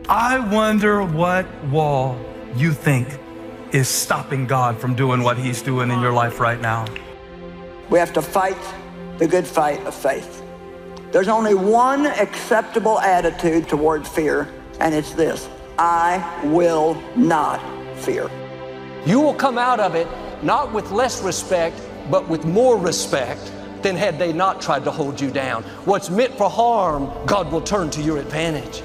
I wonder what wall you think is stopping God from doing what he's doing in your life right now. We have to fight the good fight of faith. There's only one acceptable attitude toward fear, and it's this: I will not fear. You will come out of it not with less respect, but with more respect than had they not tried to hold you down. What's meant for harm, God will turn to your advantage.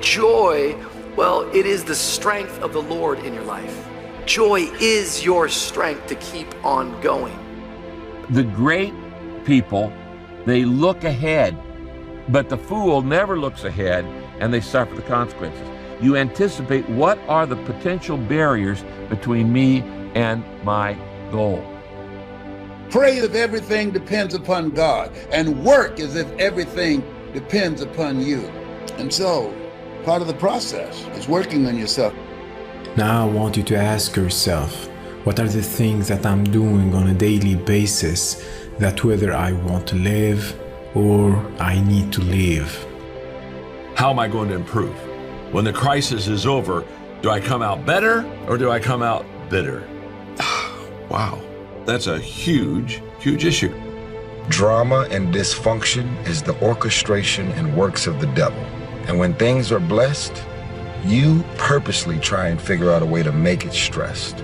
Joy, well, it is the strength of the Lord in your life. Joy is your strength to keep on going. The great people, they look ahead, but the fool never looks ahead and they suffer the consequences. You anticipate what are the potential barriers between me and my goal. Pray as if everything depends upon God, and work as if everything depends upon you. And so, part of the process is working on yourself. Now I want you to ask yourself, what are the things that I'm doing on a daily basis that whether I want to live or I need to live? How am I going to improve? When the crisis is over, do I come out better or do I come out bitter? Wow, that's a huge, huge issue. Drama and dysfunction is the orchestration and works of the devil. And when things are blessed, you purposely try and figure out a way to make it stressed.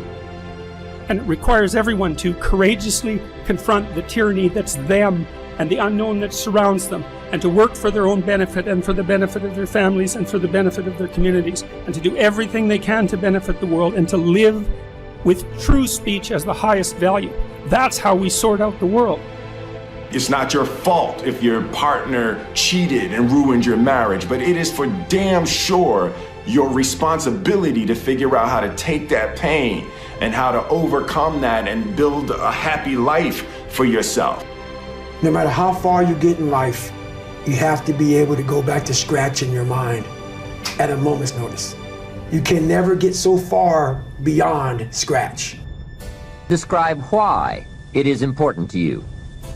And it requires everyone to courageously confront the tyranny that's them and the unknown that surrounds them, and to work for their own benefit and for the benefit of their families and for the benefit of their communities, and to do everything they can to benefit the world and to live with true speech as the highest value. That's how we sort out the world. It's not your fault if your partner cheated and ruined your marriage, but it is for damn sure your responsibility to figure out how to take that pain and how to overcome that and build a happy life for yourself. No matter how far you get in life, you have to be able to go back to scratch in your mind at a moment's notice. You can never get so far beyond scratch. Describe why it is important to you.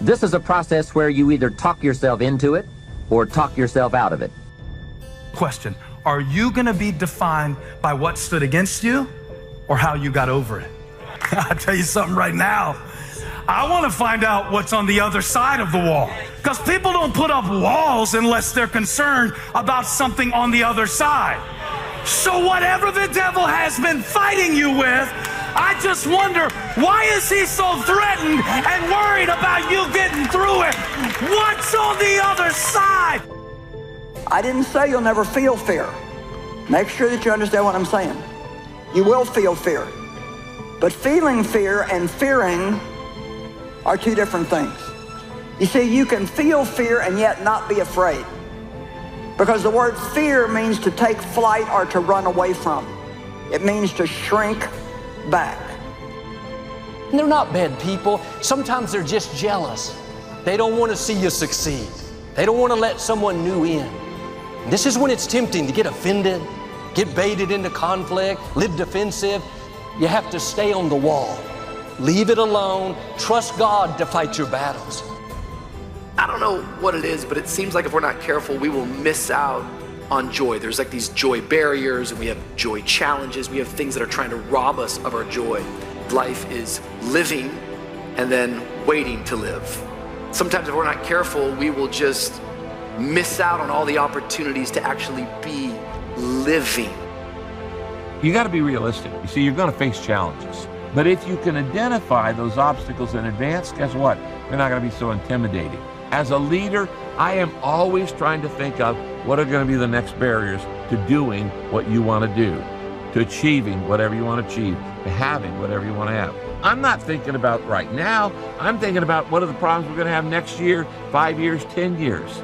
This is a process where you either talk yourself into it or talk yourself out of it. Question, are you gonna be defined by what stood against you or how you got over it? I'll tell you something right now. I want to find out what's on the other side of the wall, because people don't put up walls unless they're concerned about something on the other side. So whatever the devil has been fighting you with, I just wonder, why is he so threatened and worried about you getting through it? What's on the other side? I didn't say you'll never feel fear. Make sure that you understand what I'm saying. You will feel fear. But feeling fear and fearing are two different things. You see, you can feel fear and yet not be afraid, because the word fear means to take flight or to run away from. It means to shrink back. And they're not bad people. Sometimes they're just jealous. They don't want to see you succeed. They don't want to let someone new in. And this is when it's tempting to get offended, get baited into conflict, live defensive. You have to stay on the wall. Leave it alone. Trust God to fight your battles. I don't know what it is, but it seems like if we're not careful, we will miss out on joy. There's like these joy barriers, and we have joy challenges. We have things that are trying to rob us of our joy. Life is living and then waiting to live. Sometimes if we're not careful, we will just miss out on all the opportunities to actually be living. You got to be realistic. You see, you're going to face challenges. But if you can identify those obstacles in advance, guess what? They're not going to be so intimidating. As a leader, I am always trying to think of what are going to be the next barriers to doing what you want to do, to achieving whatever you want to achieve, to having whatever you want to have. I'm not thinking about right now. I'm thinking about what are the problems we're going to have next year, 5 years, 10 years.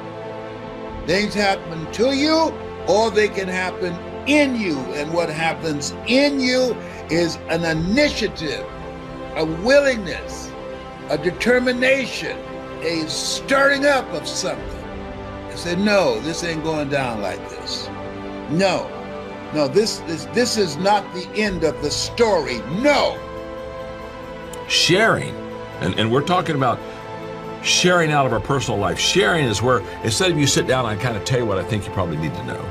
Things happen to you, or they can happen in you. And what happens in you is an initiative, a willingness, a determination, a stirring up of something. I said, no, this ain't going down like this. No, this is not the end of the story. No. Sharing, and we're talking about sharing out of our personal life. Sharing is where, instead of you sit down and kind of tell you what I think you probably need to know,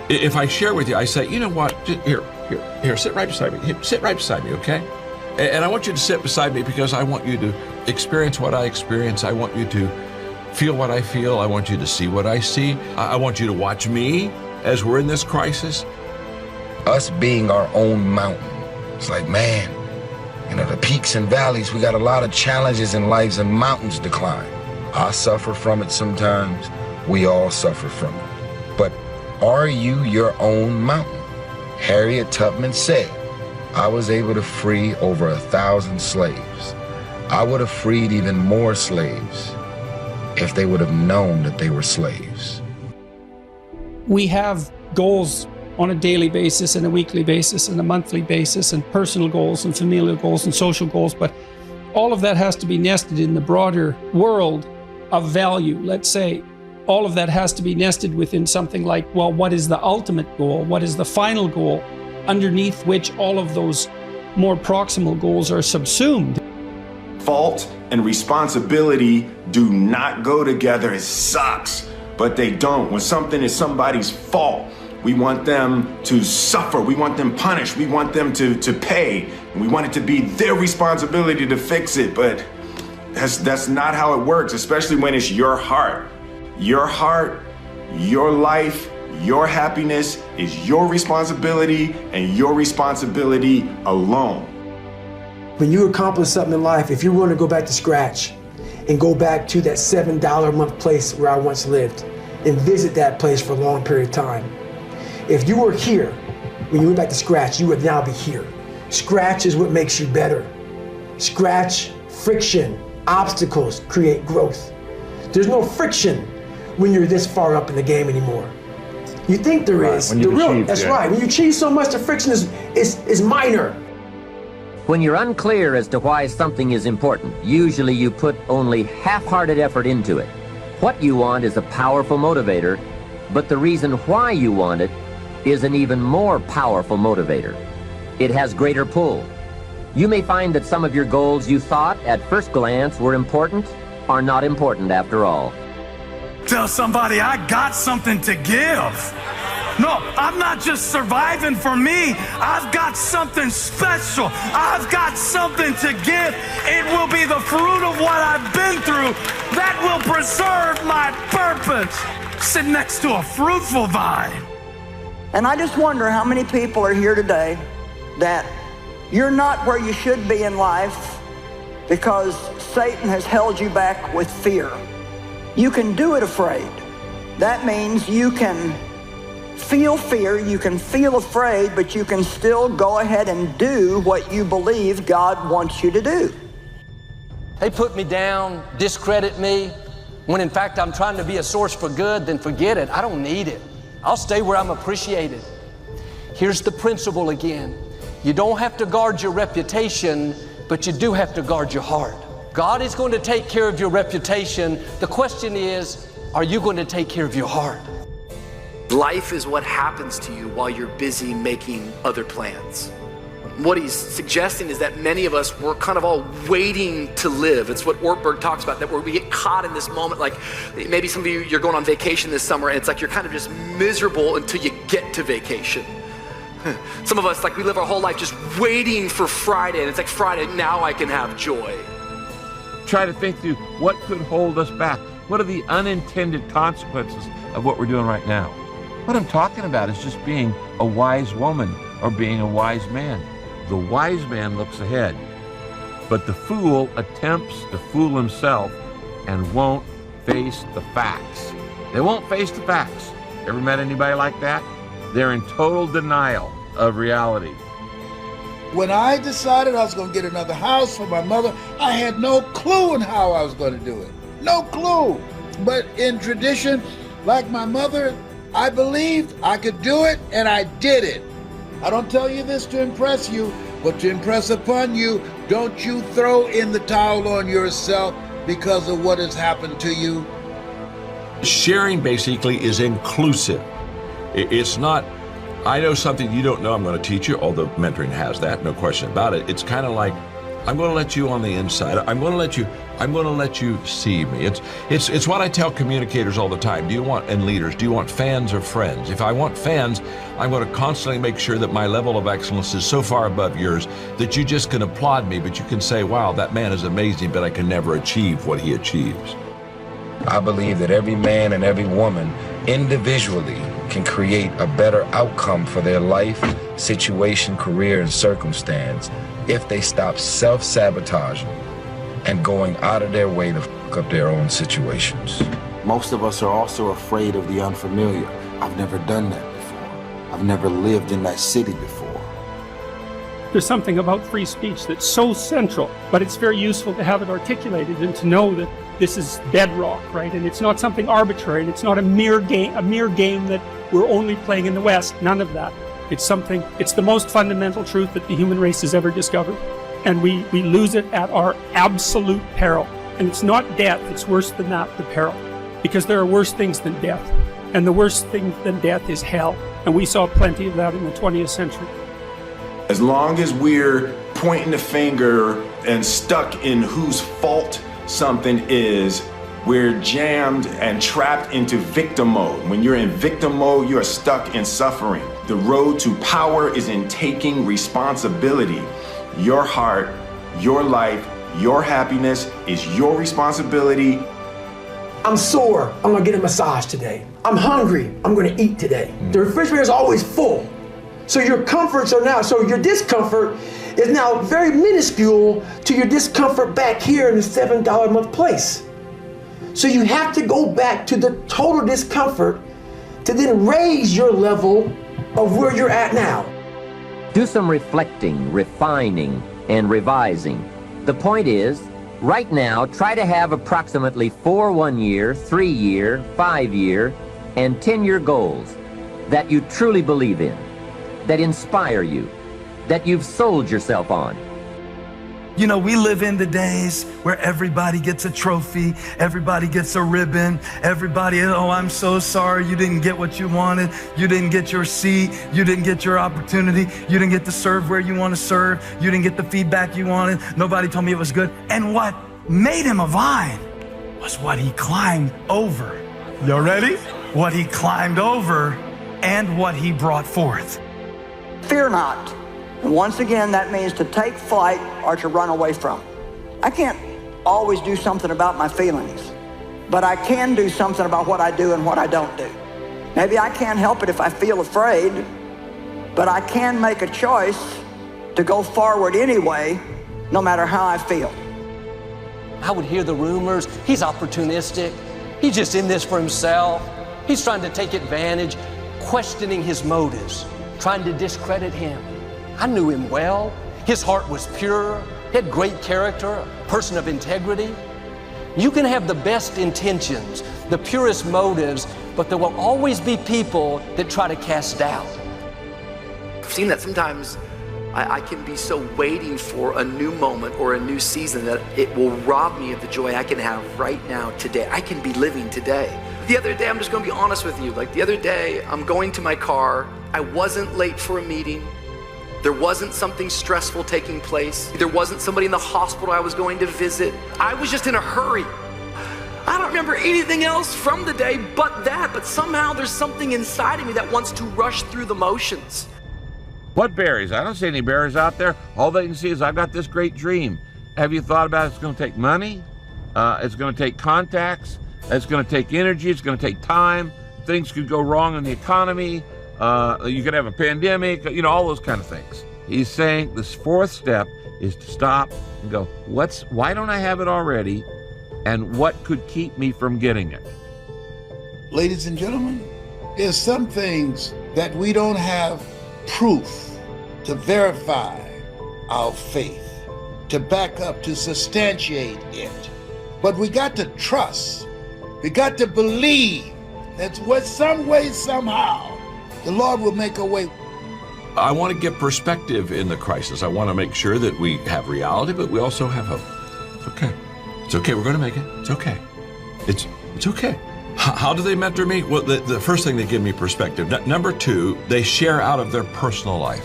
If I share with you, I say, you know what, here, sit right beside me. Here, sit right beside me, okay? And I want you to sit beside me because I want you to experience what I experience. I want you to feel what I feel. I want you to see what I see. I want you to watch me as we're in this crisis. Us being our own mountain. It's like, man, you know, the peaks and valleys, we got a lot of challenges in lives and mountains to climb. I suffer from it sometimes. We all suffer from it. But are you your own mountain? Harriet Tubman said, I was able to free over 1,000 slaves. I would have freed even more slaves if they would have known that they were slaves. We have goals on a daily basis and a weekly basis and a monthly basis, and personal goals and familial goals and social goals, but all of that has to be nested in the broader world of value. Let's say all of that has to be nested within something like, well, what is the ultimate goal? What is the final goal underneath which all of those more proximal goals are subsumed? Fault and responsibility do not go together. It sucks, but they don't. When something is somebody's fault, we want them to suffer. We want them punished. We want them to pay. And we want it to be their responsibility to fix it. But that's not how it works, especially when it's your heart. Your heart, your life, your happiness is your responsibility and your responsibility alone. When you accomplish something in life, if you want to go back to scratch and go back to that $7 a month place where I once lived and visit that place for a long period of time, if you were here when you went back to scratch, you would now be here. Scratch is what makes you better. Scratch, friction, obstacles create growth. There's no friction when you're this far up in the game anymore. You think there is. That's right. When you achieve so much, the friction is minor. When you're unclear as to why something is important, usually you put only half-hearted effort into it. What you want is a powerful motivator, but the reason why you want it is an even more powerful motivator. It has greater pull. You may find that some of your goals you thought at first glance were important are not important after all. Tell somebody I got something to give. No, I'm not just surviving for me. I've got something special. I've got something to give. It will be the fruit of what I've been through that will preserve my purpose. Sit next to a fruitful vine. And I just wonder how many people are here today that you're not where you should be in life because Satan has held you back with fear. You can do it afraid. That means you can feel fear, you can feel afraid, but you can still go ahead and do what you believe God wants you to do. They put me down, discredit me, when in fact I'm trying to be a source for good, then forget it. I don't need it. I'll stay where I'm appreciated. Here's the principle again. You don't have to guard your reputation, but you do have to guard your heart. God is going to take care of your reputation. The question is, are you going to take care of your heart? Life is what happens to you while you're busy making other plans. What he's suggesting is that many of us, we're kind of all waiting to live. It's what Ortberg talks about, that where we get caught in this moment. Like maybe some of you, you're going on vacation this summer and it's like you're kind of just miserable until you get to vacation. Some of us, like we live our whole life just waiting for Friday, and it's like Friday, now I can have joy. Try to think through what could hold us back. What are the unintended consequences of what we're doing right now? What I'm talking about is just being a wise woman or being a wise man. The wise man looks ahead, but the fool attempts to fool himself and won't face the facts. They won't face the facts. Ever met anybody like that? They're in total denial of reality. When I decided I was going to get another house for my mother, I had no clue on how I was going to do it. No clue. But in tradition, like my mother, I believed I could do it, and I did it. I don't tell you this to impress you, but to impress upon you, don't you throw in the towel on yourself because of what has happened to you. Sharing basically is inclusive. It's not, I know something you don't know, I'm going to teach you, although mentoring has that, no question about it. It's kind of like I'm going to let you on the inside. I'm going to let you see me. It's what I tell communicators all the time. And leaders, do you want fans or friends? If I want fans, I'm going to constantly make sure that my level of excellence is so far above yours that you just can applaud me, but you can say, wow, that man is amazing, but I can never achieve what he achieves. I believe that every man and every woman individually can create a better outcome for their life, situation, career, and circumstance if they stop self-sabotaging and going out of their way to fuck up their own situations. Most of us are also afraid of the unfamiliar. I've never done that before. I've never lived in that city before. There's something about free speech that's so central, but it's very useful to have it articulated and to know that this is bedrock, right? And it's not something arbitrary, and it's not a mere game that we're only playing in the West. None of that. It's the most fundamental truth that the human race has ever discovered. And we lose it at our absolute peril. And it's not death, it's worse than that, the peril. Because there are worse things than death. And the worst thing than death is hell. And we saw plenty of that in the 20th century. As long as we're pointing the finger and stuck in whose fault something is, we're jammed and trapped into victim mode. When you're in victim mode, you are stuck in suffering. The road to power is in taking responsibility. Your heart, your life, your happiness is your responsibility. I'm sore, I'm gonna get a massage today. I'm hungry, I'm gonna eat today. The refrigerator is always full. So your your discomfort is now very minuscule to your discomfort back here in the $7 a month place. So you have to go back to the total discomfort to then raise your level of where you're at now. Do some reflecting, refining, and revising. The point is, right now, try to have approximately 4 1-year, 3-year, 5-year, and 10-year goals that you truly believe in, that inspire you, that you've sold yourself on. You know, we live in the days where everybody gets a trophy, everybody gets a ribbon, everybody, oh, I'm so sorry you didn't get what you wanted, you didn't get your seat, you didn't get your opportunity, you didn't get to serve where you want to serve, you didn't get the feedback you wanted, nobody told me it was good. And what made him a vine was what he climbed over. Y'all ready? What he climbed over and what he brought forth. Fear not. And once again, that means to take flight or to run away from. I can't always do something about my feelings, but I can do something about what I do and what I don't do. Maybe I can't help it if I feel afraid, but I can make a choice to go forward anyway, no matter how I feel. I would hear the rumors. He's opportunistic. He's just in this for himself. He's trying to take advantage, questioning his motives, trying to discredit him. I knew him well. His heart was pure. He had great character, a person of integrity. You can have the best intentions, the purest motives, but there will always be people that try to cast doubt. I've seen that sometimes. I can be so waiting for a new moment or a new season that it will rob me of the joy I can have right now, today. I can be living today. The other day, I'm just gonna be honest with you. Like the other day, I'm going to my car. I wasn't late for a meeting. There wasn't something stressful taking place. There wasn't somebody in the hospital I was going to visit. I was just in a hurry. I don't remember anything else from the day but that, but somehow there's something inside of me that wants to rush through the motions. What berries? I don't see any berries out there. All they can see is I've got this great dream. Have you thought about it? It's going to take money. It's going to take contacts. It's going to take energy. It's going to take time. Things could go wrong in the economy. You could have a pandemic, you know, all those kind of things. He's saying this fourth step is to stop and go, why don't I have it already? And what could keep me from getting it? Ladies and gentlemen, there's some things that we don't have proof to verify our faith, to back up, to substantiate it. But we got to trust. We got to believe that some way, somehow, the Lord will make a way. I want to get perspective in the crisis. I want to make sure that we have reality, but we also have hope. It's okay. It's okay. We're going to make it. It's okay. It's okay. How do they mentor me? Well, the first thing, they give me perspective. Number two, they share out of their personal life.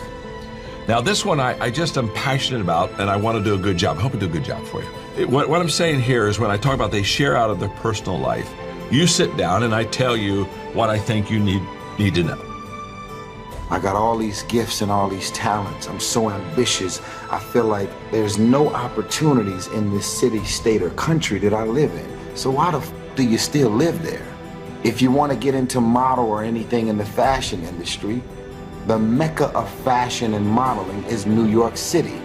Now, this one I just am passionate about, and I want to do a good job. I hope I do a good job for you. What I'm saying here is when I talk about they share out of their personal life, you sit down and I tell you what I think you need to know. I got all these gifts and all these talents. I'm so ambitious. I feel like there's no opportunities in this city, state, or country that I live in. So why the f do you still live there? If you want to get into model or anything in the fashion industry, the mecca of fashion and modeling is New York City.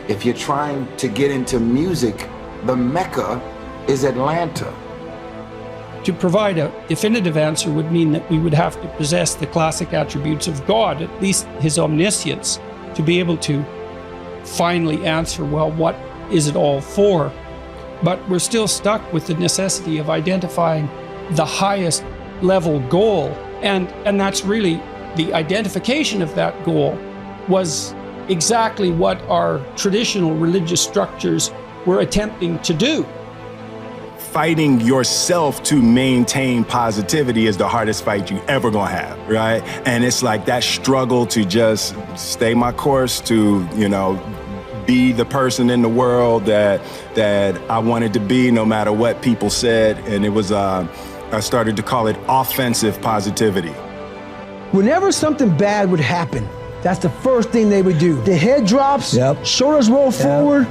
If you're trying to get into music, the mecca is Atlanta. To provide a definitive answer would mean that we would have to possess the classic attributes of God, at least his omniscience, to be able to finally answer, well, what is it all for? But we're still stuck with the necessity of identifying the highest level goal. And that's really the identification of that goal was exactly what our traditional religious structures were attempting to do. Fighting yourself to maintain positivity is the hardest fight you ever gonna have, right? And it's like that struggle to just stay my course, to, you know, be the person in the world that I wanted to be, no matter what people said. And it was, I started to call it offensive positivity. Whenever something bad would happen, that's the first thing they would do. The head drops, shoulders roll forward,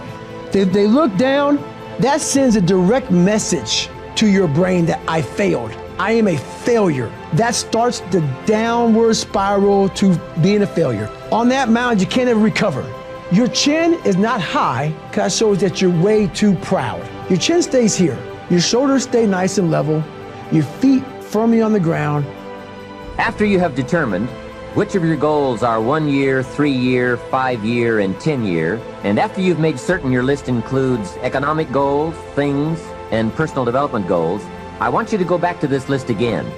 they look down. That sends a direct message to your brain that I failed. I am a failure. That starts the downward spiral to being a failure. On that mountain, you can't ever recover. Your chin is not high because that shows that you're way too proud. Your chin stays here. Your shoulders stay nice and level. Your feet firmly on the ground. After you have determined which of your goals are 1 year, 3 year, 5 year, and 10 year, and after you've made certain your list includes economic goals, things, and personal development goals, I want you to go back to this list again.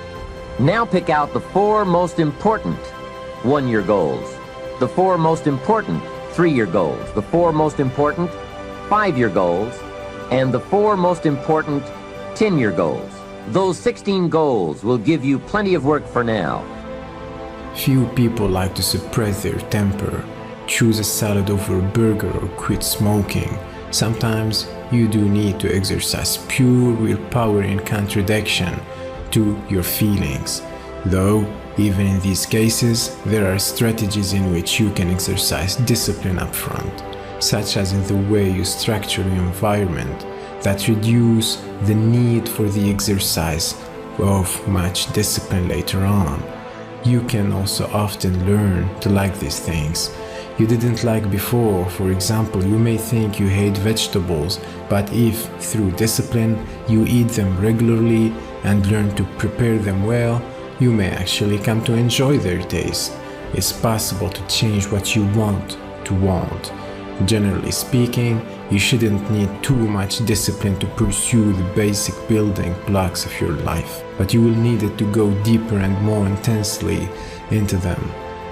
Now pick out the 4 most important 1-year goals, the 4 most important 3-year goals, the 4 most important 5-year goals, and the 4 most important 10-year goals. Those 16 goals will give you plenty of work for now. Few people like to suppress their temper, choose a salad over a burger, or quit smoking. Sometimes you do need to exercise pure willpower in contradiction to your feelings. Though, even in these cases, there are strategies in which you can exercise discipline up front, such as in the way you structure your environment, that reduce the need for the exercise of much discipline later on. You can also often learn to like these things you didn't like before. For example, you may think you hate vegetables, but if through discipline you eat them regularly and learn to prepare them well, you may actually come to enjoy their taste. It's possible to change what you want to want. Generally speaking, you shouldn't need too much discipline to pursue the basic building blocks of your life, but you will need it to go deeper and more intensely into them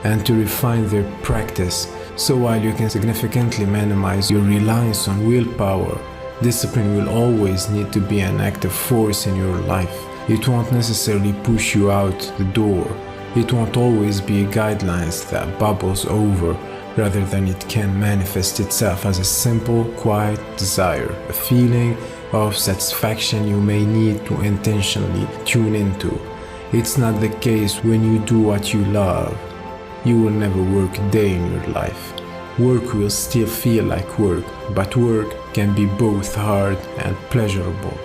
and to refine their practice. So while you can significantly minimize your reliance on willpower, discipline will always need to be an active force in your life. It won't necessarily push you out the door. It won't always be guidelines that bubbles over, rather than it can manifest itself as a simple, quiet desire, a feeling of satisfaction you may need to intentionally tune into. It's not the case when you do what you love. You will never work a day in your life. Work will still feel like work, but work can be both hard and pleasurable.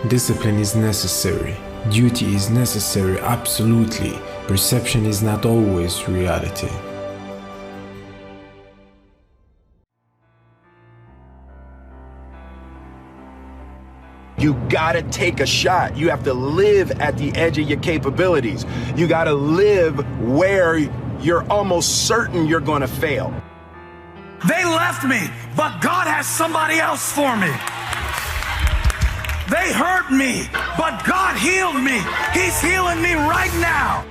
Discipline is necessary. Duty is necessary, absolutely. Perception is not always reality. You gotta take a shot. You have to live at the edge of your capabilities. You gotta live where you're almost certain you're gonna fail. They left me, but God has somebody else for me. They hurt me, but God healed me. He's healing me right now.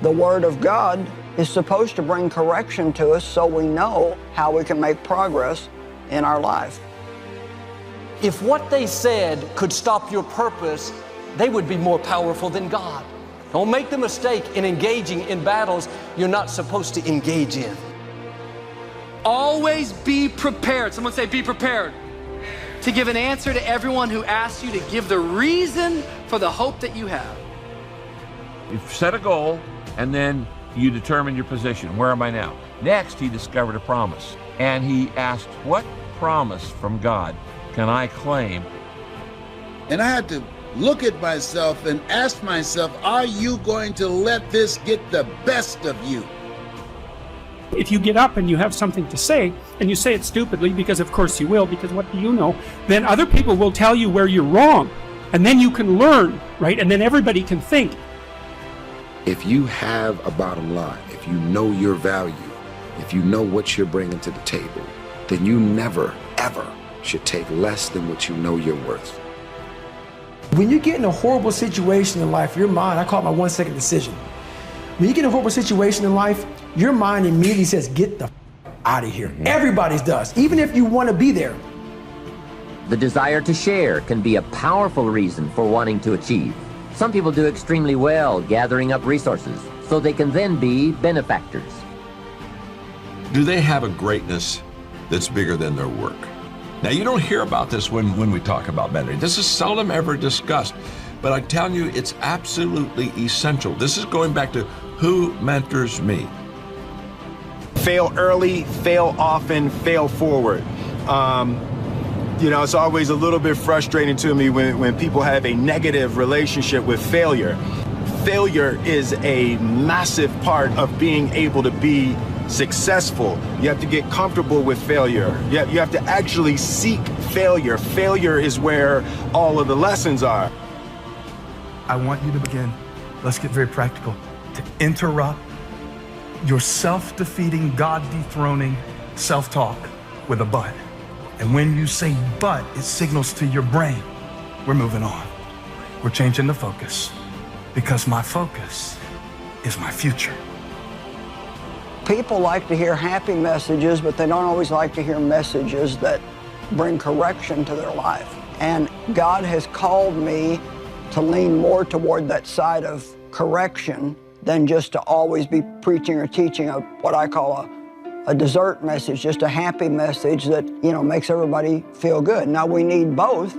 The Word of God is supposed to bring correction to us so we know how we can make progress in our life. If what they said could stop your purpose, they would be more powerful than God. Don't make the mistake in engaging in battles you're not supposed to engage in. Always be prepared. Someone say, be prepared. To give an answer to everyone who asks you to give the reason for the hope that you have. You set a goal, and then you determine your position. Where am I now? Next, he discovered a promise. And he asked, what promise from God can I claim? And I had to look at myself and ask myself, are you going to let this get the best of you? If you get up and you have something to say, and you say it stupidly, because of course you will, because what do you know, then other people will tell you where you're wrong. And then you can learn, right? And then everybody can think. If you have a bottom line, if you know your value, if you know what you're bringing to the table, then you never, ever should take less than what you know you're worth. When you get in a horrible situation in life, your mind, I call it my 1 second decision. When you get in a horrible situation in life, your mind immediately says, get the out of here. Everybody's does, even if you want to be there. The desire to share can be a powerful reason for wanting to achieve. Some people do extremely well gathering up resources, so they can then be benefactors. Do they have a greatness that's bigger than their work? Now, you don't hear about this when we talk about mentoring. This is seldom ever discussed, but I'm telling you, it's absolutely essential. This is going back to who mentors me. Fail early, fail often, fail forward. You know, it's always a little bit frustrating to me when people have a negative relationship with failure. Failure is a massive part of being able to be successful. You have to get comfortable with failure. You have to actually seek failure. Failure is where all of the lessons are. I want you to begin, let's get very practical, to interrupt your self-defeating, God-dethroning self-talk with a but. And when you say but, it signals to your brain, we're moving on. We're changing the focus, because my focus is my future. People like to hear happy messages, but they don't always like to hear messages that bring correction to their life. And God has called me to lean more toward that side of correction than just to always be preaching or teaching what I call a dessert message, just a happy message that, you know, makes everybody feel good. Now, we need both.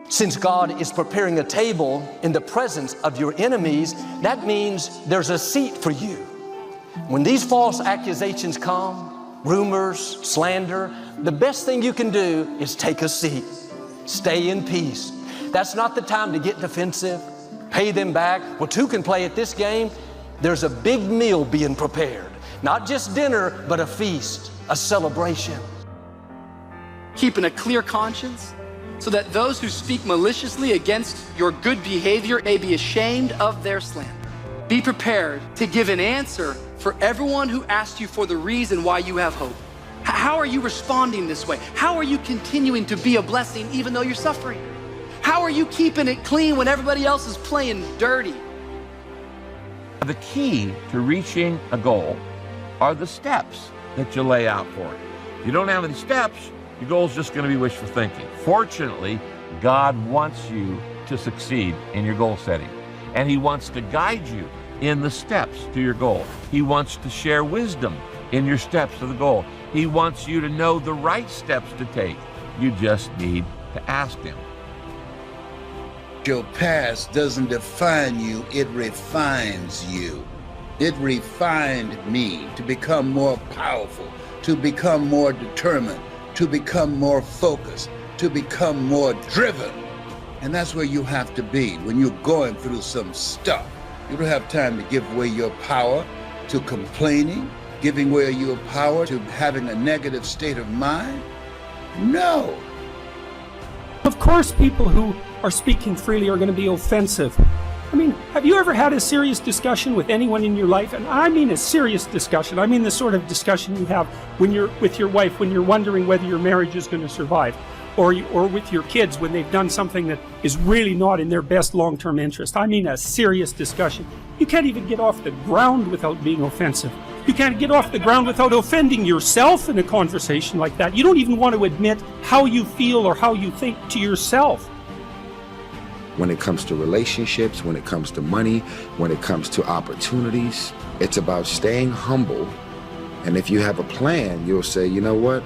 Since God is preparing a table in the presence of your enemies, that means there's a seat for you. When these false accusations come, rumors, slander, the best thing you can do is take a seat. Stay in peace. That's not the time to get defensive, pay them back. Well, two can play at this game. There's a big meal being prepared. Not just dinner, but a feast, a celebration. Keeping a clear conscience so that those who speak maliciously against your good behavior may be ashamed of their slander. Be prepared to give an answer for everyone who asks you for the reason why you have hope. How are you responding this way? How are you continuing to be a blessing even though you're suffering? How are you keeping it clean when everybody else is playing dirty? The key to reaching a goal are the steps that you lay out for it. If you don't have any steps, your goal is just going to be wishful thinking. Fortunately, God wants you to succeed in your goal setting, and He wants to guide you in the steps to your goal. He wants to share wisdom in your steps to the goal. He wants you to know the right steps to take. You just need to ask Him. Your past doesn't define you, it refines you. It refined me to become more powerful, to become more determined, to become more focused, to become more driven. And that's where you have to be when you're going through some stuff. You don't have time to give away your power to complaining, giving away your power to having a negative state of mind. No. Of course, people who are speaking freely are going to be offensive. I mean, have you ever had a serious discussion with anyone in your life? And I mean a serious discussion. I mean the sort of discussion you have when you're with your wife, when you're wondering whether your marriage is going to survive, or with your kids when they've done something that is really not in their best long-term interest. I mean a serious discussion. You can't even get off the ground without being offensive. You can't get off the ground without offending yourself in a conversation like that. You don't even want to admit how you feel or how you think to yourself. When it comes to relationships, when it comes to money, when it comes to opportunities, it's about staying humble And if you have a plan, you'll say, you know what?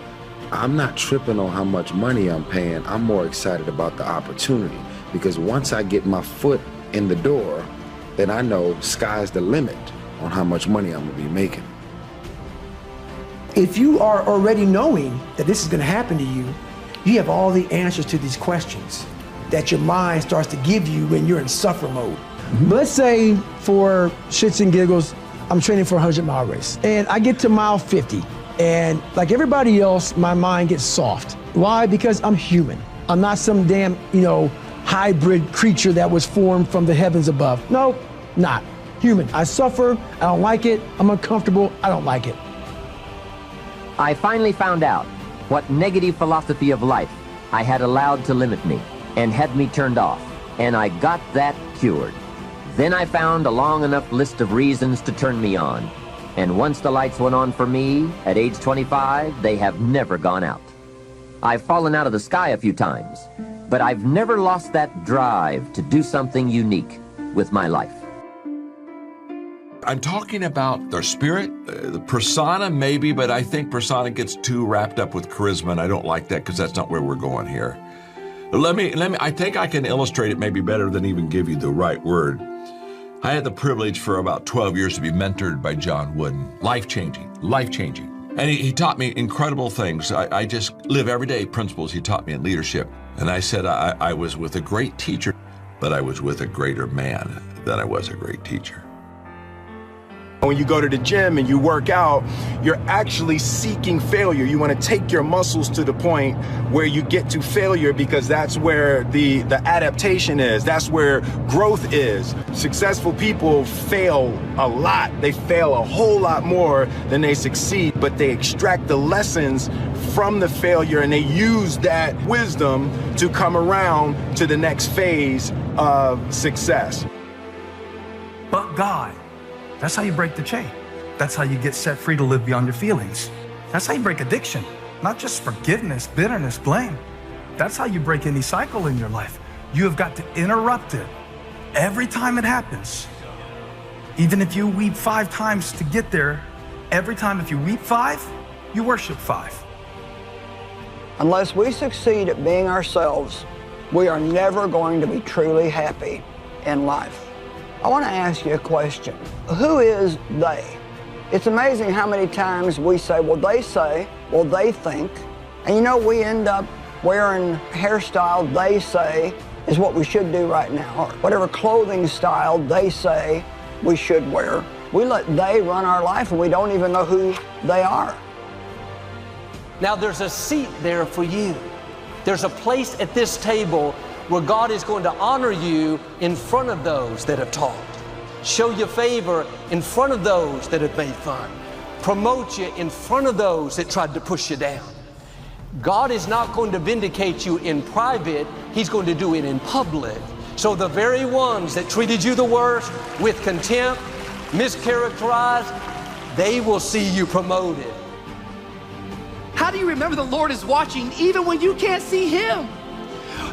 I'm not tripping on how much money I'm paying. I'm more excited about the opportunity, because once I get my foot in the door, then I know sky's the limit on how much money I'm gonna be making. If you are already knowing that this is going to happen to you, you have all the answers to these questions that your mind starts to give you when you're in suffer mode. Let's say, for shits and giggles, I'm training for a 100-mile race, and I get to mile 50, and like everybody else, my mind gets soft. Why? Because I'm human. I'm not some damn, hybrid creature that was formed from the heavens above. No, not. Human. I suffer, I don't like it, I'm uncomfortable, I don't like it. I finally found out what negative philosophy of life I had allowed to limit me and had me turned off, and I got that cured. Then I found a long enough list of reasons to turn me on, and once the lights went on for me at age 25, they have never gone out. I've fallen out of the sky a few times, but I've never lost that drive to do something unique with my life. I'm talking about their spirit, the persona maybe, but I think persona gets too wrapped up with charisma, and I don't like that because that's not where we're going here. Let me, I think I can illustrate it maybe better than even give you the right word. I had the privilege for about 12 years to be mentored by John Wooden. Life-changing. And he taught me incredible things. I just live everyday principles he taught me in leadership. And I said I was with a great teacher, but I was with a greater man than I was a great teacher. When you go to the gym and you work out, you're actually seeking failure. You want to take your muscles to the point where you get to failure, because that's where the adaptation is. That's where growth is. Successful people fail a lot. They fail a whole lot more than they succeed, but they extract the lessons from the failure and they use that wisdom to come around to the next phase of success. But God. That's how you break the chain. That's how you get set free to live beyond your feelings. That's how you break addiction, not just forgiveness, bitterness, blame. That's how you break any cycle in your life. You have got to interrupt it every time it happens. Even if you weep 5 times to get there, every time if you weep 5, you worship 5. Unless we succeed at being ourselves, we are never going to be truly happy in life. I want to ask you a question. Who is they? It's amazing how many times we say, well, they say, well, they think. And we end up wearing hairstyle they say is what we should do right now, or whatever clothing style they say we should wear. We let they run our life and we don't even know who they are. Now there's a seat there for you. There's a place at this table where God is going to honor you in front of those that have taught, show you favor in front of those that have made fun, promote you in front of those that tried to push you down. God is not going to vindicate you in private, He's going to do it in public. So the very ones that treated you the worst, with contempt, mischaracterized, they will see you promoted. How do you remember the Lord is watching even when you can't see Him?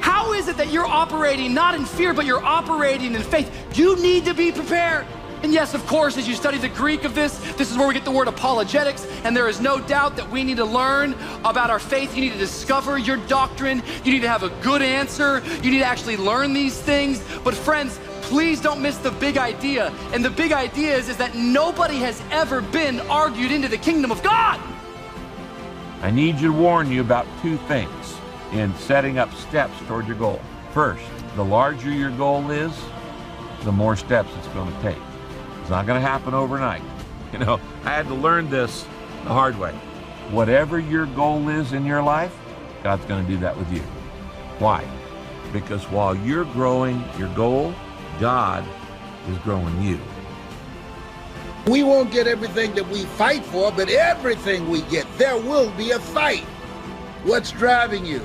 How is it that you're operating not in fear, but you're operating in faith? You need to be prepared. And yes, of course, as you study the Greek of this is where we get the word apologetics, and there is no doubt that we need to learn about our faith. You need to discover your doctrine. You need to have a good answer. You need to actually learn these things. But friends, please don't miss the big idea. And the big idea is that nobody has ever been argued into the kingdom of God. I need you to warn you about 2 things in setting up steps toward your goal. First, the larger your goal is, the more steps it's going to take. It's not going to happen overnight. I had to learn this the hard way. Whatever your goal is in your life, God's going to do that with you. Why? Because while you're growing your goal, God is growing you. We won't get everything that we fight for, but everything we get, there will be a fight. What's driving you?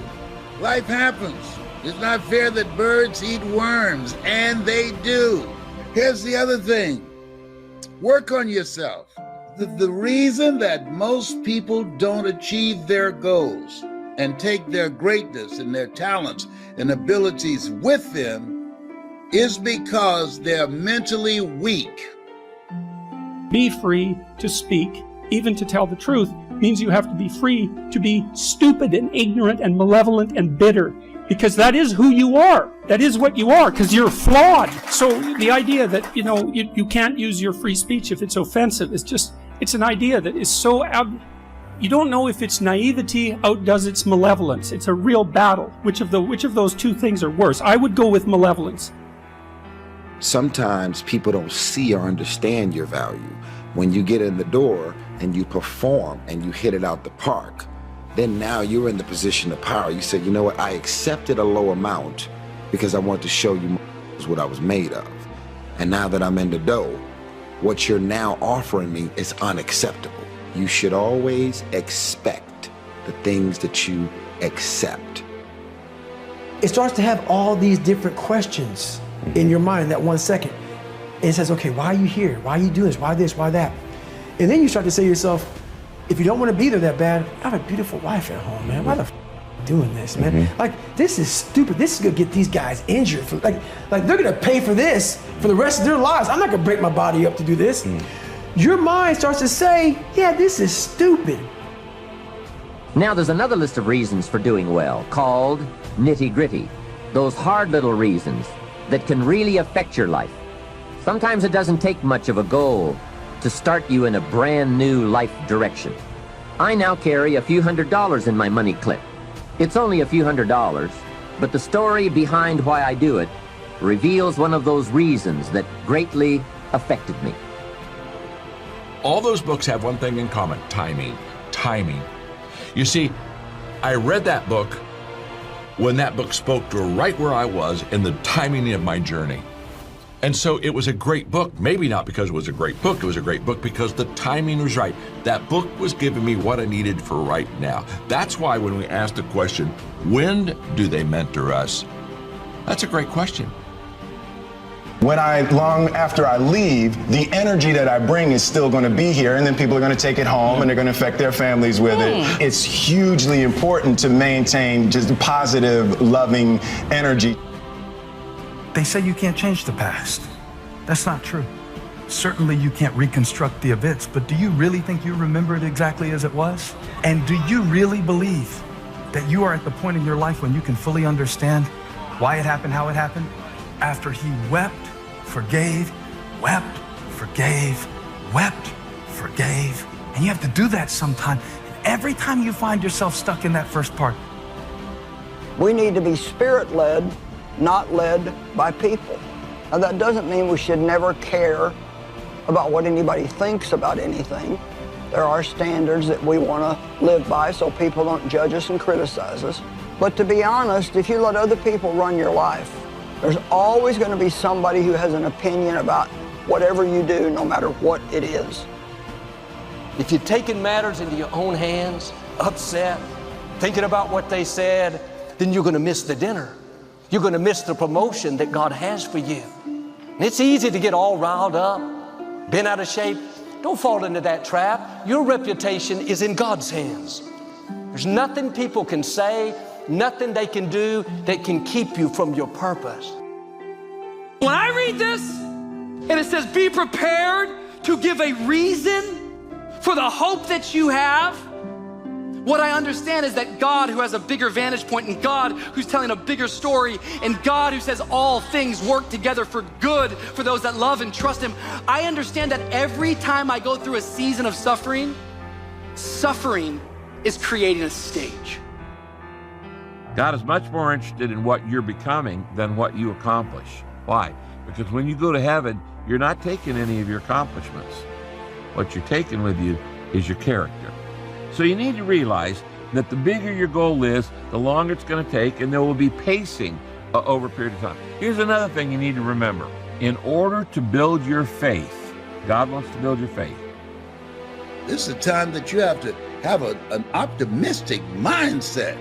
Life happens. It's not fair that birds eat worms, and they do. Here's the other thing. Work on yourself. The reason that most people don't achieve their goals and take their greatness and their talents and abilities with them is because they're mentally weak. Be free to speak even to tell the truth, means you have to be free to be stupid and ignorant and malevolent and bitter. Because that is who you are. That is what you are, because you're flawed. So the idea that, you can't use your free speech if it's offensive is just, it's an idea that is so you don't know if its naivety outdoes its malevolence. It's a real battle. Which of those two things are worse? I would go with malevolence. Sometimes people don't see or understand your value. When you get in the door and you perform and you hit it out the park, then now you're in the position of power. You say, you know what, I accepted a low amount because I want to show you what I was made of. And now that I'm in the dough, what you're now offering me is unacceptable. You should always expect the things that you accept. It starts to have all these different questions in your mind that 1 second. And it says, okay, why are you here? Why are you doing this? Why this? Why that? And then you start to say to yourself, if you don't want to be there that bad, I have a beautiful wife at home, man. Why the doing this, man? Like, this is stupid. This is gonna get these guys injured. Like they're gonna pay for this for the rest of their lives. I'm not gonna break my body up to do this. Your mind starts to say, yeah, this is stupid. Now there's another list of reasons for doing well, called nitty-gritty. Those hard little reasons that can really affect your life. Sometimes it doesn't take much of a goal to start you in a brand new life direction. I now carry a few $100s in my money clip. It's only a few $100s, but the story behind why I do it reveals one of those reasons that greatly affected me. All those books have one thing in common: timing. Timing. You see, I read that book when that book spoke to right where I was in the timing of my journey. And so it was a great book, maybe not because it was a great book, it was a great book because the timing was right. That book was giving me what I needed for right now. That's why when we asked the question, when do they mentor us? That's a great question. When long after I leave, the energy that I bring is still going to be here, and then people are going to take it home and they're going to affect their families with it. It's hugely important to maintain just positive, loving energy. They say you can't change the past. That's not true. Certainly you can't reconstruct the events, but do you really think you remember it exactly as it was? And do you really believe that you are at the point in your life when you can fully understand why it happened, how it happened? After he wept, forgave, wept, forgave, wept, forgave. And you have to do that sometime. And every time you find yourself stuck in that first part. We need to be spirit-led, not led by people. Now that doesn't mean we should never care about what anybody thinks about anything. There are standards that we want to live by so people don't judge us and criticize us. But to be honest, if you let other people run your life, there's always going to be somebody who has an opinion about whatever you do, no matter what it is. If you're taking matters into your own hands, upset, thinking about what they said, then you're going to miss the dinner. You're going to miss the promotion that God has for you. And it's easy to get all riled up, bent out of shape. Don't fall into that trap. Your reputation is in God's hands. There's nothing people can say, nothing they can do that can keep you from your purpose. When I read this, and it says, be prepared to give a reason for the hope that you have, what I understand is that God, who has a bigger vantage point, and God who's telling a bigger story, and God who says all things work together for good for those that love and trust Him, I understand that every time I go through a season of suffering, suffering is creating a stage. God is much more interested in what you're becoming than what you accomplish. Why? Because when you go to heaven, you're not taking any of your accomplishments. What you're taking with you is your character. So you need to realize that the bigger your goal is, the longer it's going to take, and there will be pacing over a period of time. Here's another thing you need to remember. In order to build your faith, God wants to build your faith. This is a time that you have to have an optimistic mindset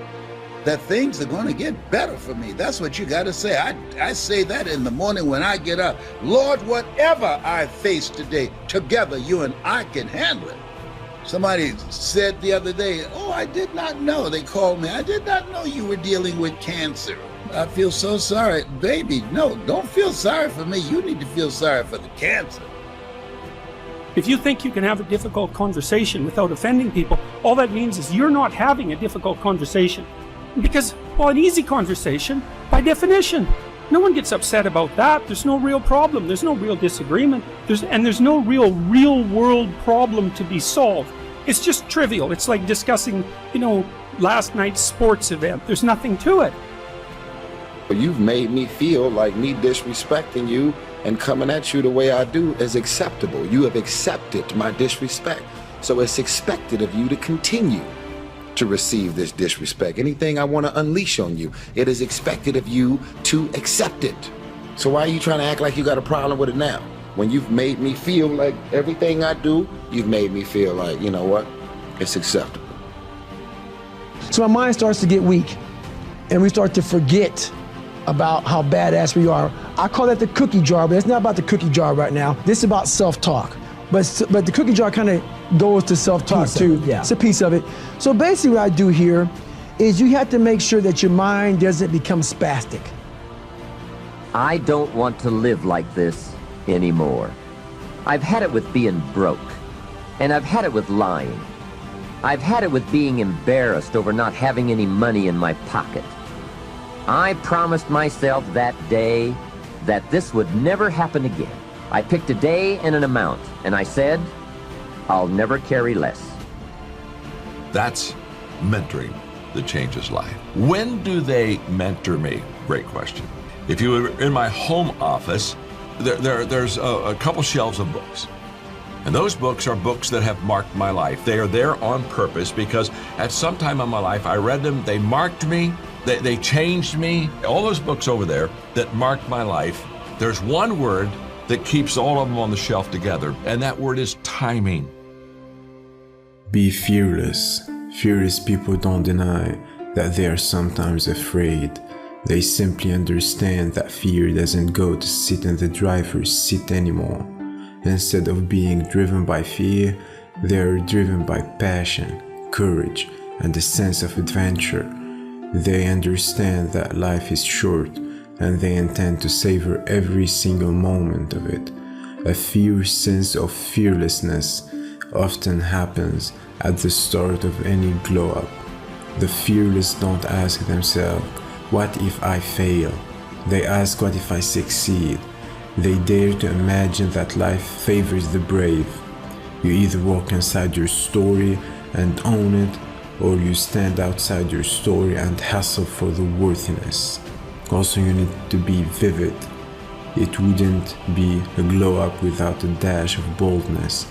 that things are going to get better for me. That's what you got to say. I say that in the morning when I get up. Lord, whatever I face today, together you and I can handle it. Somebody said the other day, oh, I did not know. They called me. I did not know you were dealing with cancer. I feel so sorry. Baby, no, don't feel sorry for me. You need to feel sorry for the cancer. If you think you can have a difficult conversation without offending people, all that means is you're not having a difficult conversation. Because, well, an easy conversation, by definition, no one gets upset about that. There's no real problem. There's no real disagreement. There's no real world problem to be solved. It's just trivial. It's like discussing, last night's sports event. There's nothing to it. You've made me feel like me disrespecting you and coming at you the way I do is acceptable. You have accepted my disrespect. So it's expected of you to continue to receive this disrespect. Anything I want to unleash on you, it is expected of you to accept it. So why are you trying to act like you got a problem with it now? When you've made me feel like everything I do, you've made me feel like, you know what, it's acceptable. So my mind starts to get weak, and we start to forget about how badass we are. I call that the cookie jar, but it's not about the cookie jar right now. This is about self-talk. But the cookie jar kind of goes to self-talk too. Yeah. It's a piece of it. So basically what I do here is you have to make sure that your mind doesn't become spastic. I don't want to live like this anymore. I've had it with being broke, and I've had it with lying. I've had it with being embarrassed over not having any money in my pocket. I promised myself that day that this would never happen again. I picked a day and an amount, and I said, I'll never carry less. That's mentoring that changes life. When do they mentor me? Great question. If you were in my home office, there's a couple shelves of books. And those books are books that have marked my life. They are there on purpose because at some time in my life, I read them, they marked me, they changed me. All those books over there that marked my life, there's one word that keeps all of them on the shelf together, and that word is timing. Be fearless. Fearless people don't deny that they are sometimes afraid. They simply understand that fear doesn't go to sit in the driver's seat anymore. Instead of being driven by fear, they are driven by passion, courage, and a sense of adventure. They understand that life is short, and they intend to savor every single moment of it. A fierce sense of fearlessness often happens at the start of any glow-up. The fearless don't ask themselves, what if I fail? They ask, what if I succeed? They dare to imagine that life favors the brave. You either walk inside your story and own it, or you stand outside your story and hustle for the worthiness. Also, you need to be vivid. It wouldn't be a glow-up without a dash of boldness.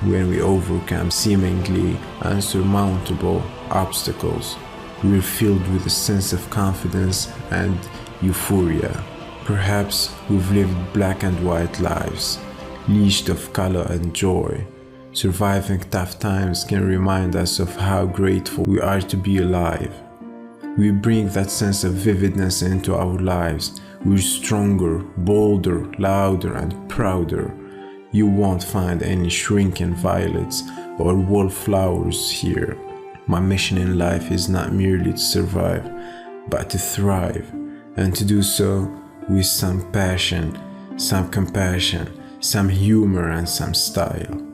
When we overcome seemingly unsurmountable obstacles, we're filled with a sense of confidence and euphoria. Perhaps we've lived black and white lives, leashed of color and joy. Surviving tough times can remind us of how grateful we are to be alive. We bring that sense of vividness into our lives. We're stronger, bolder, louder, and prouder. You won't find any shrinking violets or wallflowers here. My mission in life is not merely to survive, but to thrive, and to do so with some passion, some compassion, some humor, and some style.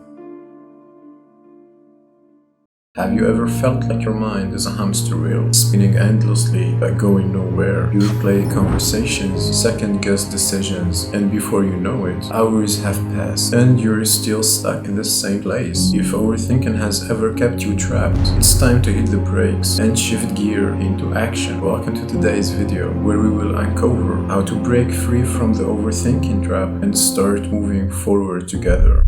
Have you ever felt like your mind is a hamster wheel, spinning endlessly but going nowhere? You replay conversations, second-guess decisions, and before you know it, hours have passed, and you're still stuck in the same place. If overthinking has ever kept you trapped, it's time to hit the brakes and shift gear into action. Welcome to today's video, where we will uncover how to break free from the overthinking trap and start moving forward together.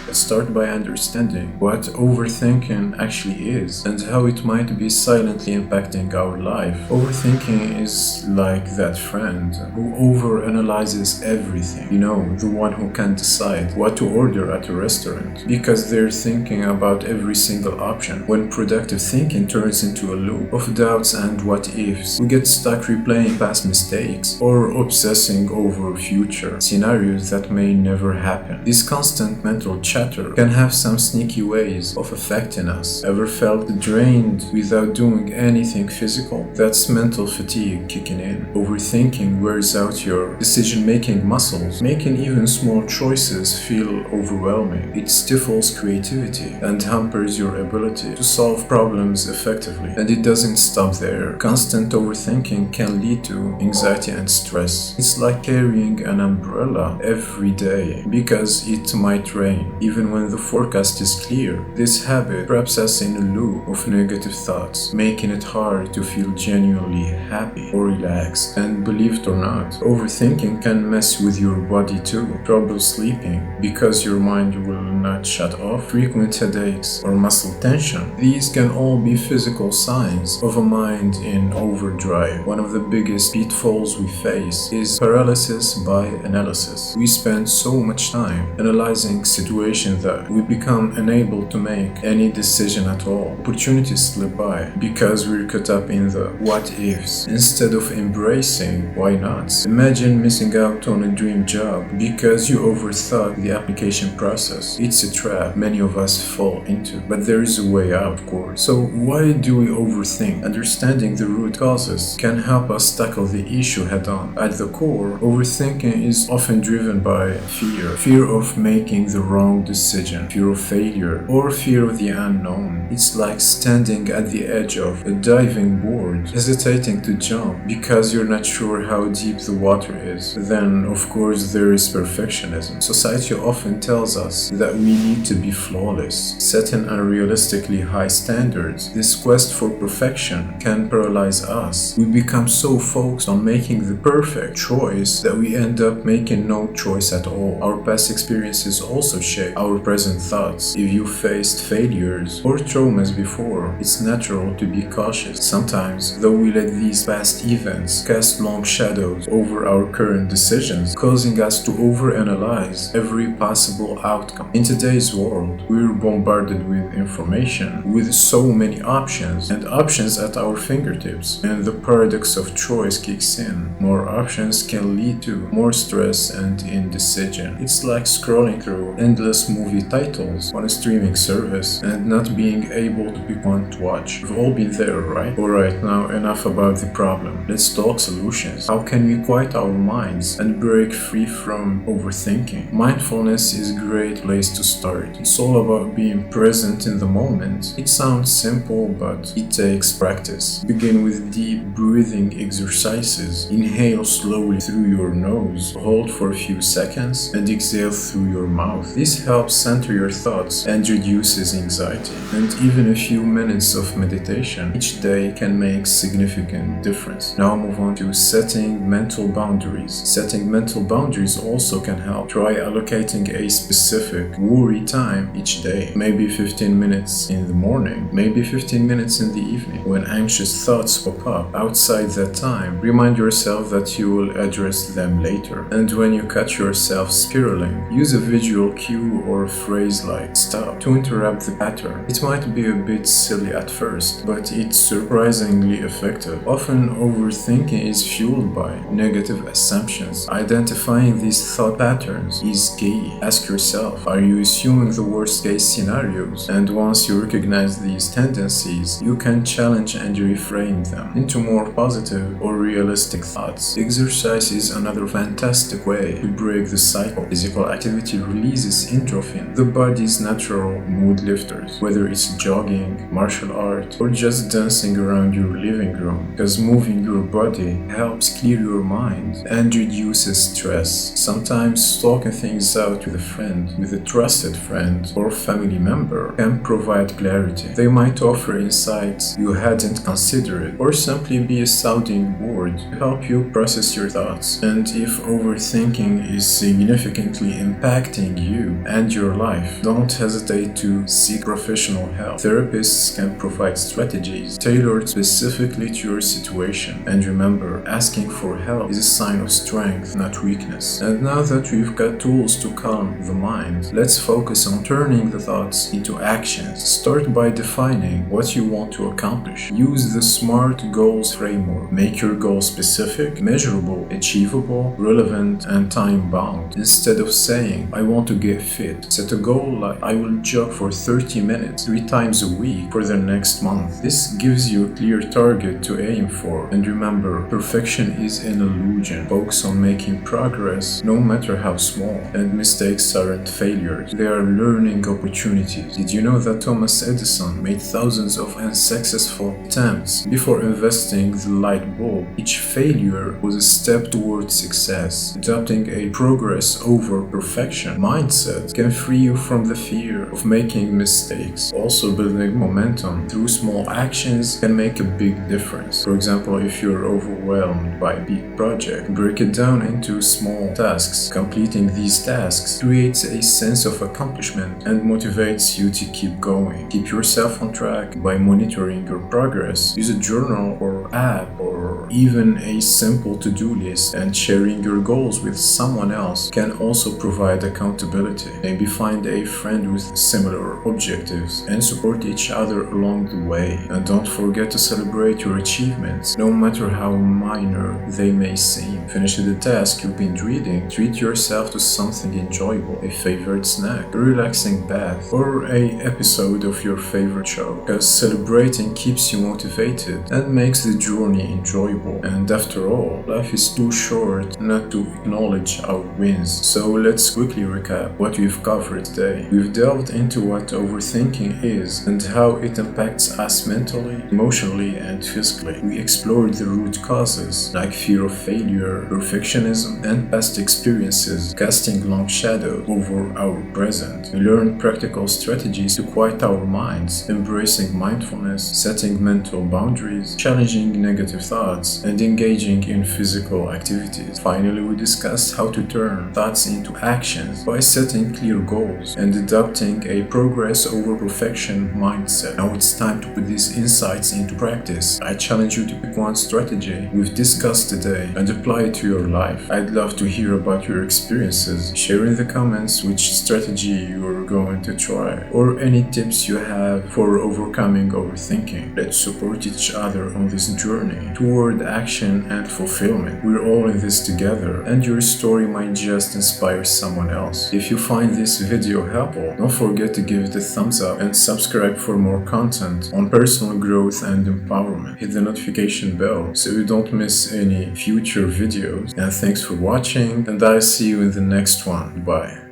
Let's start by understanding what overthinking actually is and how it might be silently impacting our life. Overthinking is like that friend who overanalyzes everything. You know, the one who can't decide what to order at a restaurant because they're thinking about every single option. When productive thinking turns into a loop of doubts and what-ifs, we get stuck replaying past mistakes or obsessing over future scenarios that may never happen. This constant mental challenge chatter can have some sneaky ways of affecting us. Ever felt drained without doing anything physical? That's mental fatigue kicking in. Overthinking wears out your decision-making muscles, making even small choices feel overwhelming. It stifles creativity and hampers your ability to solve problems effectively. And it doesn't stop there. Constant overthinking can lead to anxiety and stress. It's like carrying an umbrella every day because it might rain, even when the forecast is clear. This habit traps us in a loop of negative thoughts, making it hard to feel genuinely happy or relaxed. And believe it or not, overthinking can mess with your body too. Trouble sleeping because your mind will not shut off, frequent headaches, or muscle tension. These can all be physical signs of a mind in overdrive. One of the biggest pitfalls we face is paralysis by analysis. We spend so much time analyzing situations that we become unable to make any decision at all. Opportunities slip by because we're caught up in the what ifs instead of embracing why nots. Imagine missing out on a dream job because you overthought the application process. It's a trap many of us fall into, but there is a way out, of course. So why do we overthink? Understanding the root causes can help us tackle the issue head on. At the core, overthinking is often driven by fear. Fear of making the wrong decision, fear of failure, or fear of the unknown. It's like standing at the edge of a diving board, hesitating to jump because you're not sure how deep the water is. Then, of course, there is perfectionism. Society often tells us that we need to be flawless, setting unrealistically high standards. This quest for perfection can paralyze us. We become so focused on making the perfect choice that we end up making no choice at all. Our past experiences also shape our present thoughts. If you faced failures or traumas before, it's natural to be cautious. Sometimes, though, we let these past events cast long shadows over our current decisions, causing us to overanalyze every possible outcome. In today's world, we're bombarded with information, with so many options, and options at our fingertips. And the paradox of choice kicks in. More options can lead to more stress and indecision. It's like scrolling through endless movie titles on a streaming service and not being able to pick one to watch. We've all been there, right? Alright, now enough about the problem. Let's talk solutions. How can we quiet our minds and break free from overthinking? Mindfulness is a great place to start. It's all about being present in the moment. It sounds simple, but it takes practice. Begin with deep breathing exercises. Inhale slowly through your nose, hold for a few seconds, and exhale through your mouth. This helps center your thoughts and reduces anxiety. And even a few minutes of meditation each day can make significant difference. Now move on to setting mental boundaries. Setting mental boundaries also can help. Try allocating a specific worry time each day. Maybe 15 minutes in the morning, maybe 15 minutes in the evening. When anxious thoughts pop up outside that time, remind yourself that you will address them later. And when you catch yourself spiraling, use a visual cue or a phrase like stop to interrupt the pattern. It might be a bit silly at first, but it's surprisingly effective. Often overthinking is fueled by negative assumptions. Identifying these thought patterns is key. Ask yourself, are you assuming the worst case scenarios? And once you recognize these tendencies, you can challenge and reframe them into more positive or realistic thoughts. Exercise is another fantastic way to break the cycle. Physical activity releases endorphin, the body's natural mood lifters, whether it's jogging, martial art, or just dancing around your living room, because moving your body helps clear your mind and reduces stress. Sometimes talking things out with a friend, with a trusted friend or family member can provide clarity. They might offer insights you hadn't considered or simply be a sounding board to help you process your thoughts. And if overthinking is significantly impacting you and your life, don't hesitate to seek professional help. Therapists can provide strategies tailored specifically to your situation. And remember, asking for help is a sign of strength, not weakness. And now that we've got tools to calm the mind, let's let's focus on turning the thoughts into actions. Start by defining what you want to accomplish. Use the SMART goals framework. Make your goals specific, measurable, achievable, relevant, and time-bound. Instead of saying, I want to get fit, set a goal like, I will jog for 30 minutes 3 times a week for the next month. This gives you a clear target to aim for. And remember, perfection is an illusion. Focus on making progress, no matter how small. And mistakes aren't failures. They are learning opportunities. Did you know that Thomas Edison made thousands of unsuccessful attempts before inventing the light bulb? Each failure was a step towards success. Adopting a progress over perfection mindset can free you from the fear of making mistakes. Also, building momentum through small actions can make a big difference. For example, if you're overwhelmed by a big project, break it down into small tasks. Completing these tasks creates a sense of accomplishment and motivates you to keep going. Keep yourself on track by monitoring your progress. Use a journal or app or even a simple to-do list, and sharing your goals with someone else can also provide accountability. Maybe find a friend with similar objectives and support each other along the way. And don't forget to celebrate your achievements, no matter how minor they may seem. Finish the task you've been reading. Treat yourself to something enjoyable, a favorite snack, a relaxing bath, or an episode of your favorite show, because celebrating keeps you motivated and makes the journey enjoyable. And after all, life is too short not to acknowledge our wins. So let's quickly recap what we've covered today. We've delved into what overthinking is and how it impacts us mentally, emotionally, and physically. We explored the root causes like fear of failure, perfectionism, and past experiences casting long shadow over our present. We learned practical strategies to quiet our minds, embracing mindfulness, setting mental boundaries, challenging negative thoughts, and engaging in physical activities. Finally, we discussed how to turn thoughts into actions by setting clear goals and adopting a progress over perfection mindset. Now it's time to put these insights into practice. I challenge you to pick one strategy we've discussed today and apply it to your life. I'd love to hear about your experiences. Share in the comments which strategy you're going to try or any tips you have for overcoming overthinking. Let's support each other on this journey toward action and fulfillment. We're all in this together, and your story might just inspire someone else. If you find this video helpful, don't forget to give it a thumbs up and subscribe for more content on personal growth and empowerment. Hit the notification bell so you don't miss any future videos. And thanks for watching, and I'll see you in the next one. Bye.